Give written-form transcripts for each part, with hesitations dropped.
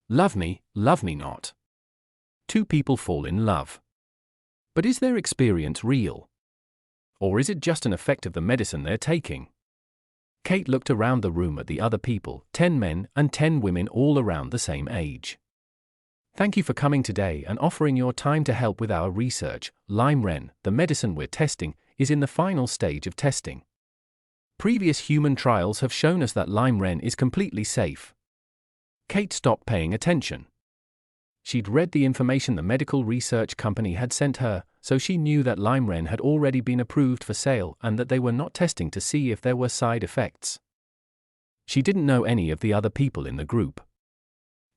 Love me not. Two people fall in love. But is their experience real? Or is it just an effect of the medicine they're taking? Kate looked around the room at the other people, 10 men and 10 women all around the same age. Thank you for coming today and offering your time to help with our research. Lime-Ren, the medicine we're testing, is in the final stage of testing. Previous human trials have shown us that Lime-Ren is completely safe. Kate stopped paying attention. She'd read the information the medical research company had sent her, so she knew that Lime-Ren had already been approved for sale and that they were not testing to see if there were side effects. She didn't know any of the other people in the group.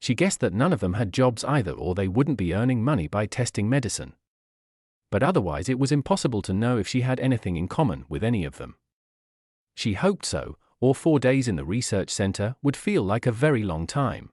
She guessed that none of them had jobs either, or they wouldn't be earning money by testing medicine. But otherwise it was impossible to know if she had anything in common with any of them. She hoped so, or 4 days in the research center would feel like a very long time.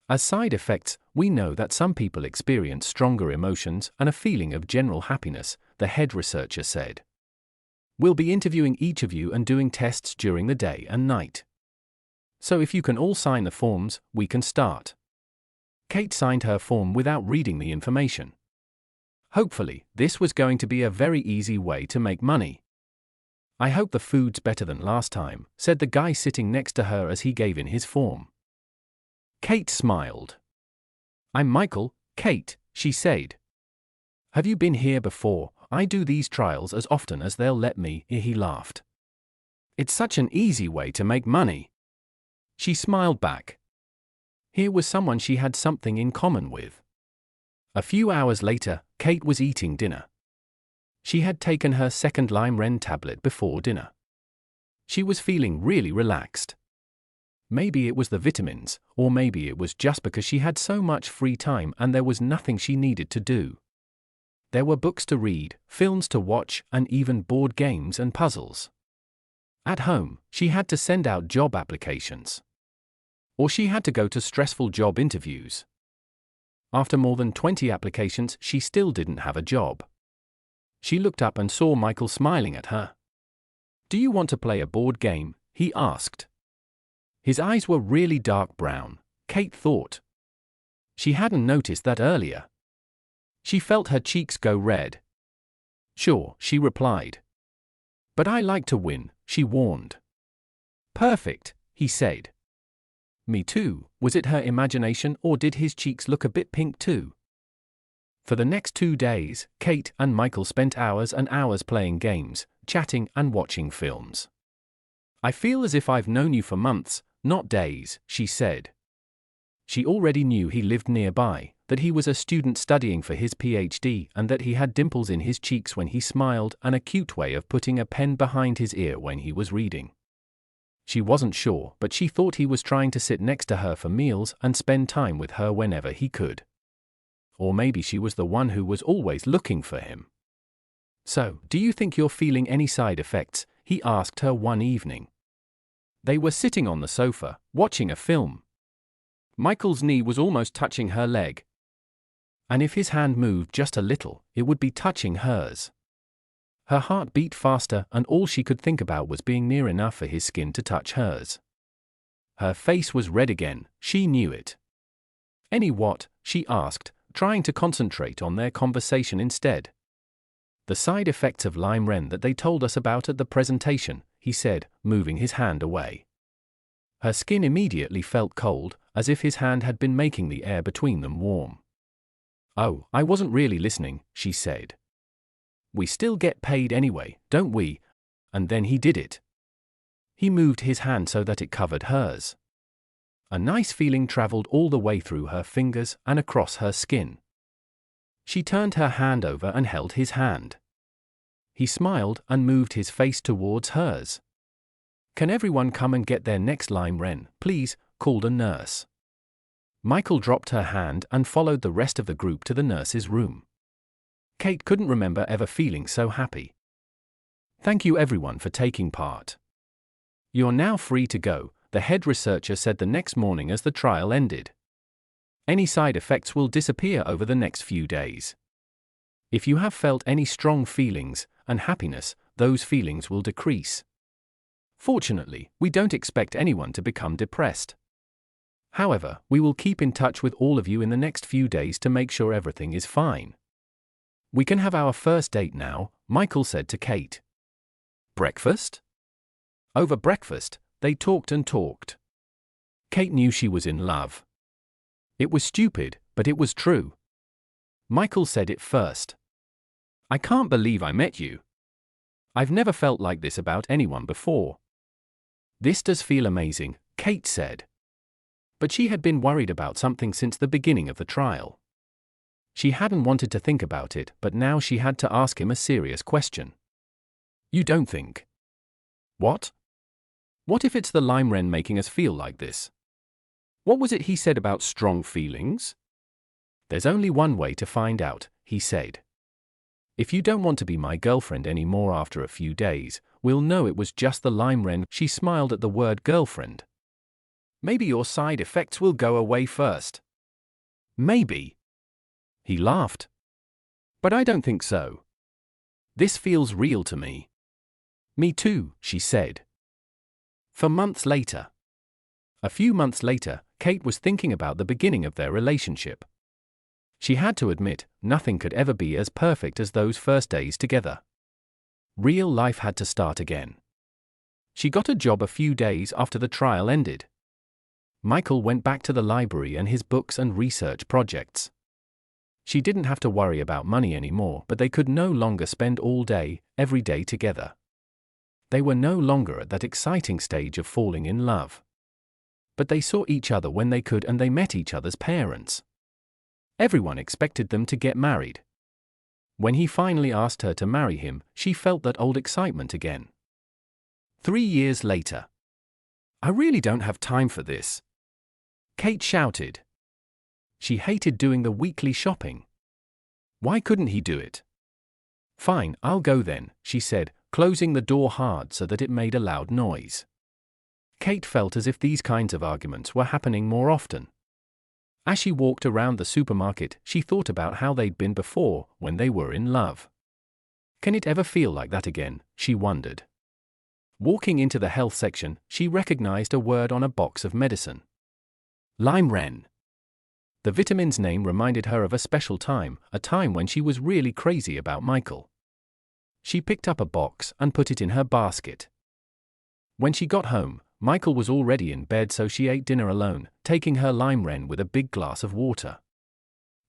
As side effects, we know that some people experience stronger emotions and a feeling of general happiness, the head researcher said. We'll be interviewing each of you and doing tests during the day and night. So if you can all sign the forms, we can start. Kate signed her form without reading the information. Hopefully, this was going to be a very easy way to make money. I hope the food's better than last time, said the guy sitting next to her as he gave in his form. Kate smiled. I'm Michael, Kate, she said. Have you been here before? I do these trials as often as they'll let me, he laughed. It's such an easy way to make money. She smiled back. Here was someone she had something in common with. A few hours later, Kate was eating dinner. She had taken her second Lime-Ren tablet before dinner. She was feeling really relaxed. Maybe it was the vitamins, or maybe it was just because she had so much free time and there was nothing she needed to do. There were books to read, films to watch, and even board games and puzzles. At home, she had to send out job applications. Or she had to go to stressful job interviews. After more than 20 applications, she still didn't have a job. She looked up and saw Michael smiling at her. Do you want to play a board game? He asked. His eyes were really dark brown, Kate thought. She hadn't noticed that earlier. She felt her cheeks go red. Sure, she replied. But I like to win, she warned. Perfect, he said. Me too. Was it her imagination or did his cheeks look a bit pink too? For the next 2 days, Kate and Michael spent hours and hours playing games, chatting and watching films. I feel as if I've known you for months, not days, she said. She already knew he lived nearby, that he was a student studying for his PhD and that he had dimples in his cheeks when he smiled and a cute way of putting a pen behind his ear when he was reading. She wasn't sure, but she thought he was trying to sit next to her for meals and spend time with her whenever he could. Or maybe she was the one who was always looking for him. So, do you think you're feeling any side effects? He asked her one evening. They were sitting on the sofa, watching a film. Michael's knee was almost touching her leg. And if his hand moved just a little, it would be touching hers. Her heart beat faster and all she could think about was being near enough for his skin to touch hers. Her face was red again, she knew it. Any what? She asked, trying to concentrate on their conversation instead. The side effects of Lime-Ren that they told us about at the presentation, he said, moving his hand away. Her skin immediately felt cold, as if his hand had been making the air between them warm. Oh, I wasn't really listening, she said. We still get paid anyway, don't we? And then he did it. He moved his hand so that it covered hers. A nice feeling traveled all the way through her fingers and across her skin. She turned her hand over and held his hand. He smiled and moved his face towards hers. Can everyone come and get their next Lime-Ren, please? Called a nurse. Michael dropped her hand and followed the rest of the group to the nurse's room. Kate couldn't remember ever feeling so happy. Thank you everyone for taking part. You're now free to go, the head researcher said the next morning as the trial ended. Any side effects will disappear over the next few days. If you have felt any strong feelings and happiness, those feelings will decrease. Fortunately, we don't expect anyone to become depressed. However, we will keep in touch with all of you in the next few days to make sure everything is fine. We can have our first date now, Michael said to Kate. Breakfast? Over breakfast, they talked and talked. Kate knew she was in love. It was stupid, but it was true. Michael said it first. I can't believe I met you. I've never felt like this about anyone before. This does feel amazing, Kate said. But she had been worried about something since the beginning of the trial. She hadn't wanted to think about it, but now she had to ask him a serious question. You don't think? What? What if it's the lime wren making us feel like this? What was it he said about strong feelings? There's only one way to find out, he said. If you don't want to be my girlfriend anymore after a few days, we'll know it was just the lime wren. She smiled at the word girlfriend. Maybe your side effects will go away first. Maybe. He laughed. But I don't think so. This feels real to me. Me too, she said. For months later. A few months later, Kate was thinking about the beginning of their relationship. She had to admit, nothing could ever be as perfect as those first days together. Real life had to start again. She got a job a few days after the trial ended. Michael went back to the library and his books and research projects. She didn't have to worry about money anymore, but they could no longer spend all day, every day together. They were no longer at that exciting stage of falling in love. But they saw each other when they could and they met each other's parents. Everyone expected them to get married. When he finally asked her to marry him, she felt that old excitement again. 3 years later. I really don't have time for this, Kate shouted. She hated doing the weekly shopping. Why couldn't he do it? Fine, I'll go then, she said, closing the door hard so that it made a loud noise. Kate felt as if these kinds of arguments were happening more often. As she walked around the supermarket, she thought about how they'd been before, when they were in love. Can it ever feel like that again, she wondered. Walking into the health section, she recognized a word on a box of medicine. Lime wren. The vitamin's name reminded her of a special time, a time when she was really crazy about Michael. She picked up a box and put it in her basket. When she got home, Michael was already in bed, so she ate dinner alone, taking her lime wren with a big glass of water.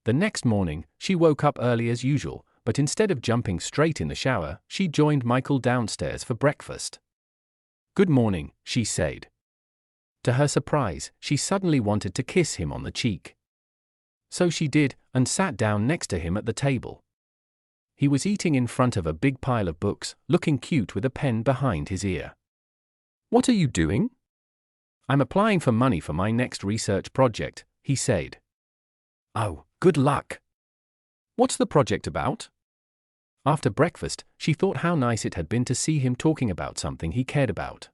The next morning, she woke up early as usual, but instead of jumping straight in the shower, she joined Michael downstairs for breakfast. Good morning, she said. To her surprise, she suddenly wanted to kiss him on the cheek. So she did, and sat down next to him at the table. He was eating in front of a big pile of books, looking cute with a pen behind his ear. What are you doing? I'm applying for money for my next research project, he said. Oh, good luck. What's the project about? After breakfast, she thought how nice it had been to see him talking about something he cared about.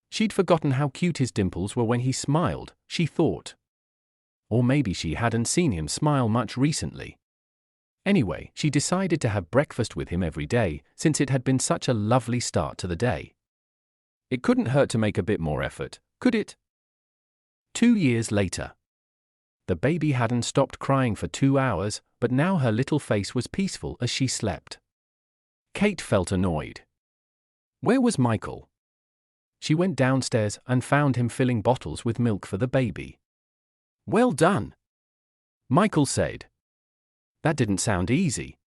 She'd forgotten how cute his dimples were when he smiled, she thought. Or maybe she hadn't seen him smile much recently. Anyway, she decided to have breakfast with him every day, since it had been such a lovely start to the day. It couldn't hurt to make a bit more effort, could it? 2 years later. The baby hadn't stopped crying for 2 hours, but now her little face was peaceful as she slept. Kate felt annoyed. Where was Michael? She went downstairs and found him filling bottles with milk for the baby. Well done, Michael said. That didn't sound easy.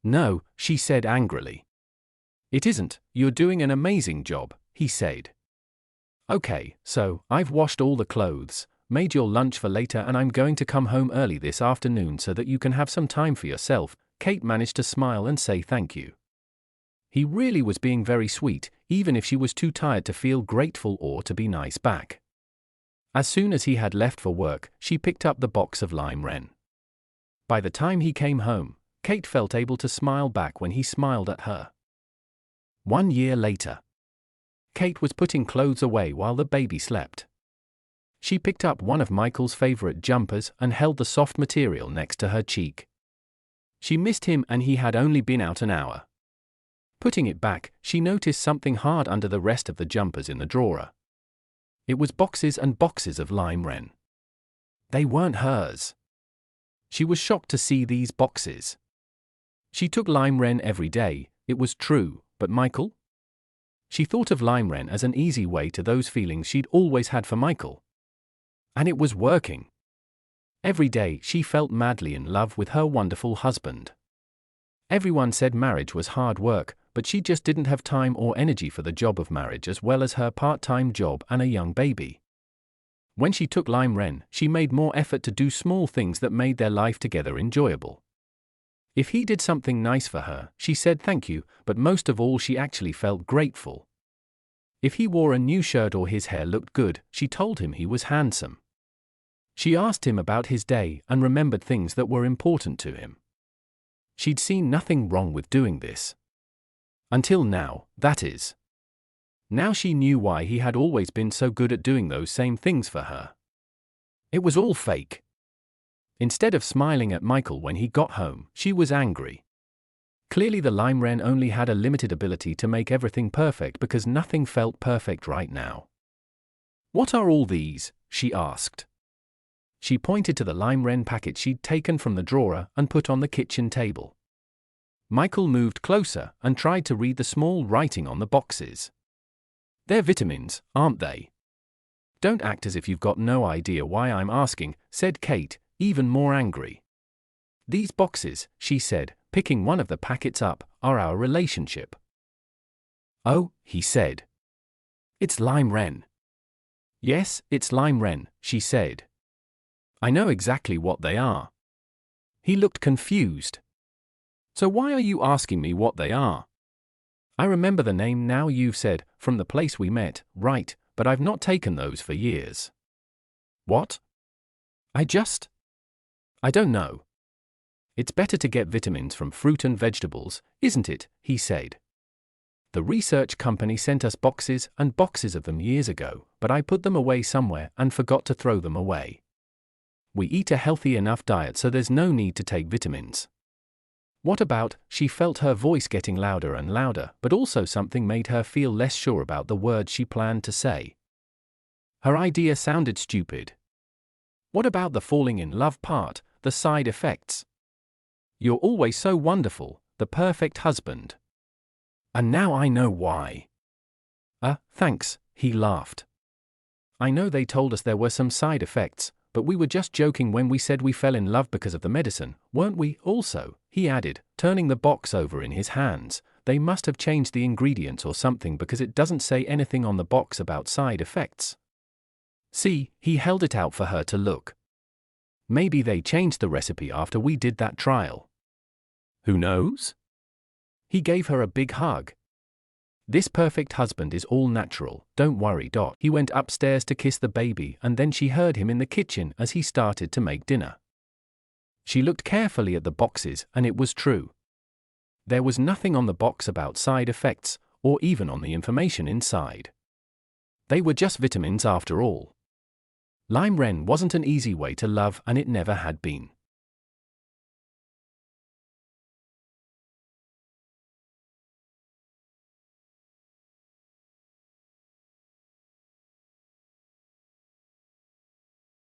No, she said angrily. It isn't, you're doing an amazing job, he said. Okay, so, I've washed all the clothes, made your lunch for later, and I'm going to come home early this afternoon so that you can have some time for yourself. Kate managed to smile and say thank you. He really was being very sweet, even if she was too tired to feel grateful or to be nice back. As soon as he had left for work, she picked up the box of lime wren. By the time he came home, Kate felt able to smile back when he smiled at her. 1 year later. Kate was putting clothes away while the baby slept. She picked up one of Michael's favorite jumpers and held the soft material next to her cheek. She missed him and he had only been out an hour. Putting it back, she noticed something hard under the rest of the jumpers in the drawer. It was boxes and boxes of lime wren. They weren't hers. She was shocked to see these boxes. She took lime wren every day, it was true, but Michael? She thought of lime wren as an easy way to those feelings she'd always had for Michael. And it was working. Every day she felt madly in love with her wonderful husband. Everyone said marriage was hard work, but she just didn't have time or energy for the job of marriage as well as her part-time job and a young baby. When she took lime wren, she made more effort to do small things that made their life together enjoyable. If he did something nice for her, she said thank you, but most of all she actually felt grateful. If he wore a new shirt or his hair looked good, she told him he was handsome. She asked him about his day and remembered things that were important to him. She'd seen nothing wrong with doing this. Until now, that is. Now she knew why he had always been so good at doing those same things for her. It was all fake. Instead of smiling at Michael when he got home, she was angry. Clearly the lime wren only had a limited ability to make everything perfect because nothing felt perfect right now. "What are all these?" she asked. She pointed to the lime wren packet she'd taken from the drawer and put on the kitchen table. Michael moved closer and tried to read the small writing on the boxes. "They're vitamins, aren't they?" "Don't act as if you've got no idea why I'm asking," said Kate, even more angry. "These boxes," she said, picking one of the packets up, "are our relationship." "Oh," he said. "It's lime wren." "Yes, it's lime wren," she said. "I know exactly what they are." He looked confused. "So why are you asking me what they are?" "I remember the name now you've said, from the place we met, right, but I've not taken those for years." "What?" I don't know." "It's better to get vitamins from fruit and vegetables, isn't it?" he said. "The research company sent us boxes and boxes of them years ago, but I put them away somewhere and forgot to throw them away. We eat a healthy enough diet so there's no need to take vitamins." "What about?" She felt her voice getting louder and louder, but also something made her feel less sure about the words she planned to say. Her idea sounded stupid. "What about the falling in love part, the side effects? You're always so wonderful, the perfect husband. And now I know why." Thanks," he laughed. "I know they told us there were some side effects, but we were just joking when we said we fell in love because of the medicine, weren't we?" "Also," he added, turning the box over in his hands, "they must have changed the ingredients or something because it doesn't say anything on the box about side effects. See," he held it out for her to look. "Maybe they changed the recipe after we did that trial. Who knows?" He gave her a big hug. "This perfect husband is all natural, don't worry." He went upstairs to kiss the baby and then she heard him in the kitchen as he started to make dinner. She looked carefully at the boxes and it was true. There was nothing on the box about side effects, or even on the information inside. They were just vitamins after all. Lime wren wasn't an easy way to love and it never had been.